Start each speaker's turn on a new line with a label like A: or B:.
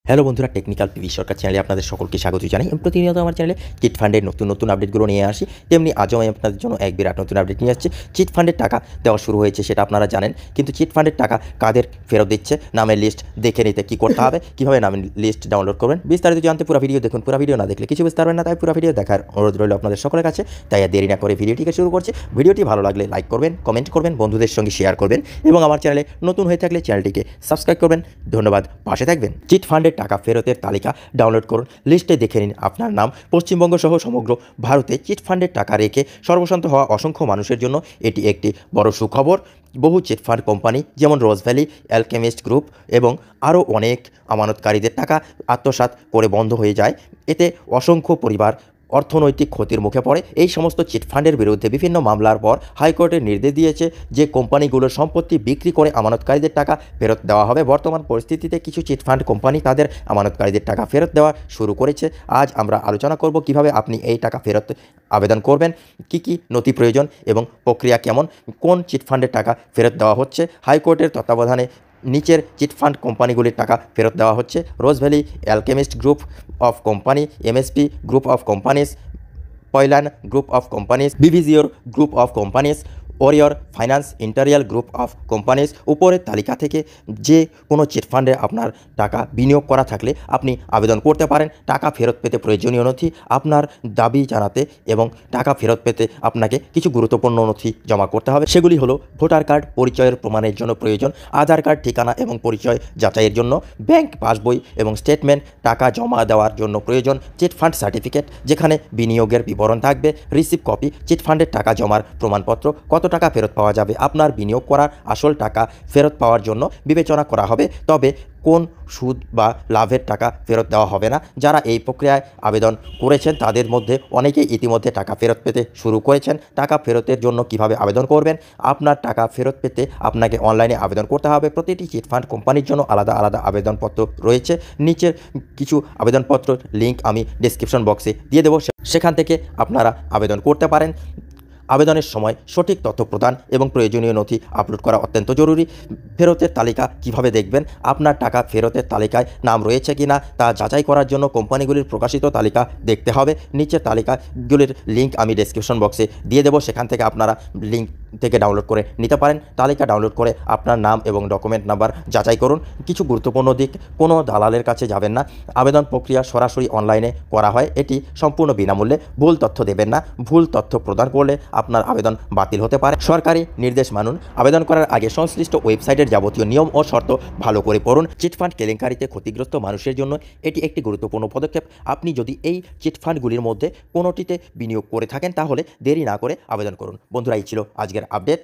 A: Hello বন্ধুরা, technical PV সরকার চ্যানেলে আপনাদের সকলকে স্বাগত জানাই। আমি প্রতিনিয়ত আমার চ্যানেলে চিট ফান্ডের নতুন আপডেটগুলো নিয়ে আসি। তেমনি আজও আমি আপনাদের জন্য এক বিরাট নতুন আপডেট নিয়ে আসছি। চিট ফান্ডের টাকা দেওয়া শুরু হয়েছে, সেটা আপনারা জানেন, কিন্তু চিট ফান্ডের টাকা কাদের ফেরত দিচ্ছে নামের লিস্ট দেখে নিতে কী করতে হবে, কীভাবে নামের লিস্ট ডাউনলোড করবেন, বিস্তারিত জানতে পুরো ভিডিও দেখুন। পুরো ভিডিও না দেখলে কিছু বুঝতে পারবেন না, তাই পুরো ভিডিও দেখার অনুরোধ রইল আপনাদের সকলের কাছে। তাই আর দেরি না করে ভিডিওটিকে শুরু করছি। ভিডিওটি ভালো লাগলে লাইক করবেন, কমেন্ট করবেন, বন্ধুদের সঙ্গে শেয়ার করবেন এবং আমার চ্যানেলে নতুন হয়ে থাকলে চ্যানেলটিকে সাবস্ক্রাইব করবেন। ধন্যবাদ, পাশে থাকবেন। চিট ফান্ডের টাকা ফেরতের তালিকা ডাউনলোড করুন। লিস্টে দেখে নিন আপনার নাম। পশ্চিমবঙ্গ সহ সমগ্র ভারতে চিট ফান্ডের টাকা রেখে সর্বশান্ত হওয়া অসংখ্য মানুষের জন্য এটি একটি বড় সুখবর। বহু চিট ফান্ড কোম্পানি যেমন রোজ ভ্যালি, অ্যালকেমিস্ট গ্রুপ এবং আরও অনেক আমানতকারীদের টাকা আত্মসাৎ করে বন্ধ হয়ে যায়। এতে অসংখ্য পরিবার অর্থনৈতিক ক্ষতির মুখে পড়ে। এই সমস্ত চিটফান্ডের বিরুদ্ধে বিভিন্ন মামলার পর হাইকোর্টের নির্দেশ দিয়েছে যে কোম্পানিগুলোর সম্পত্তি বিক্রি করে আমানতকারীদের টাকা ফেরত দেওয়া হবে। বর্তমান পরিস্থিতিতে কিছু চিটফান্ড কোম্পানি তাদের আমানতকারীদের টাকা ফেরত দেওয়া শুরু করেছে। আজ আমরা আলোচনা করব কিভাবে আপনি এই টাকা ফেরত আবেদন করবেন, কি কি নথি প্রয়োজন এবং প্রক্রিয়া কেমন, কোন চিটফান্ডের টাকা ফেরত দেওয়া হচ্ছে। হাইকোর্টের তত্ত্বাবধানে নিচের চিটফান্ড কোম্পানিগুলির টাকা ফেরত দেওয়া হচ্ছে: Rose Valley, Alchemist group of company, MSP group of companies, Pailan group of companies, Vibgyor group of companies, ওরিয়র ফাইন্যান্স ইন্টারিয়াল গ্রুপ অফ কোম্পানিজ। উপরের তালিকা থেকে যে কোনো চিটফান্ডে আপনার টাকা বিনিয়োগ করা থাকলে আপনি আবেদন করতে পারেন। টাকা ফেরত পেতে প্রয়োজনীয় নথি: আপনার দাবি জানাতে এবং টাকা ফেরত পেতে আপনাকে কিছু গুরুত্বপূর্ণ নথি জমা করতে হবে। সেগুলি হলো ভোটার কার্ড পরিচয়ের প্রমাণের জন্য প্রয়োজন, আধার কার্ড ঠিকানা এবং পরিচয় যাচাইয়ের জন্য, ব্যাংক পাসবই এবং স্টেটমেন্ট, টাকা জমা দেওয়ার জন্য প্রয়োজন চিটফান্ড সার্টিফিকেট যেখানে বিনিয়োগের বিবরণ থাকবে, রিসিভ কপি, চিটফান্ডের টাকা জমার প্রমাণপত্র, কত টাকা ফেরত পাওয়া যাবে। আপনার বিনিয়োগ করার আসল টাকা ফেরত পাওয়ার জন্য বিবেচনা করা হবে, তবে কোন সুদ বা লাভের টাকা ফেরত দেওয়া হবে না। যারা এই প্রক্রিয়ায় আবেদন করেছেন তাদের মধ্যে অনেকেই ইতিমধ্যে টাকা ফেরত পেতে শুরু করেছেন। টাকা ফেরতের জন্য কিভাবে আবেদন করবেন? আপনার টাকা ফেরত পেতে আপনাকে অনলাইনে আবেদন করতে হবে। প্রতিটি চিটফান্ড কোম্পানির জন্য আলাদা আলাদা আবেদনপত্র রয়েছে। নিচের কিছু আবেদনপত্রের লিঙ্ক আমি ডেসক্রিপশন বক্সে দিয়ে দেবো, সেখান থেকে আপনারা আবেদন করতে পারেন। আবেদনের সময় সঠিক তথ্য প্রদান এবং প্রয়োজনীয় নথি আপলোড করা অত্যন্ত জরুরি। ফেরতের তালিকা কিভাবে দেখবেন? আপনার টাকা ফেরতের তালিকায় নাম রয়েছে কি না তা যাচাই করার জন্য কোম্পানিগুলির প্রকাশিত তালিকা দেখতে হবে। নিচের তালিকাগুলির লিঙ্ক আমি ডেসক্রিপশন বক্সে দিয়ে দেবো, সেখান থেকে আপনারা লিঙ্ক থেকে ডাউনলোড করে নিতে পারেন। তালিকা ডাউনলোড করে আপনার নাম এবং ডকুমেন্ট নাম্বার যাচাই করুন। কিছু গুরুত্বপূর্ণ দিক: কোনো দালালের কাছে যাবেন না। আবেদন প্রক্রিয়া সরাসরি অনলাইনে করা হয়, এটি সম্পূর্ণ বিনামূল্যে। ভুল তথ্য দেবেন না, ভুল তথ্য প্রদান করলে আপনার আবেদন বাতিল হতে পারে। সরকারি নির্দেশ মানুন। আবেদন করার আগে সংশ্লিষ্ট ওয়েবসাইটের যাবতীয় নিয়ম ও শর্ত ভালো করে পড়ুন। চিটফান্ড কেলেঙ্কারিতে ক্ষতিগ্রস্ত মানুষের জন্য এটি একটি গুরুত্বপূর্ণ পদক্ষেপ। আপনি যদি এই চিটফান্ডগুলির মধ্যে কোনোটিতে বিনিয়োগ করে থাকেন তাহলে দেরি না করে আবেদন করুন। বন্ধুরা, এই ছিল আজকের আপডেট।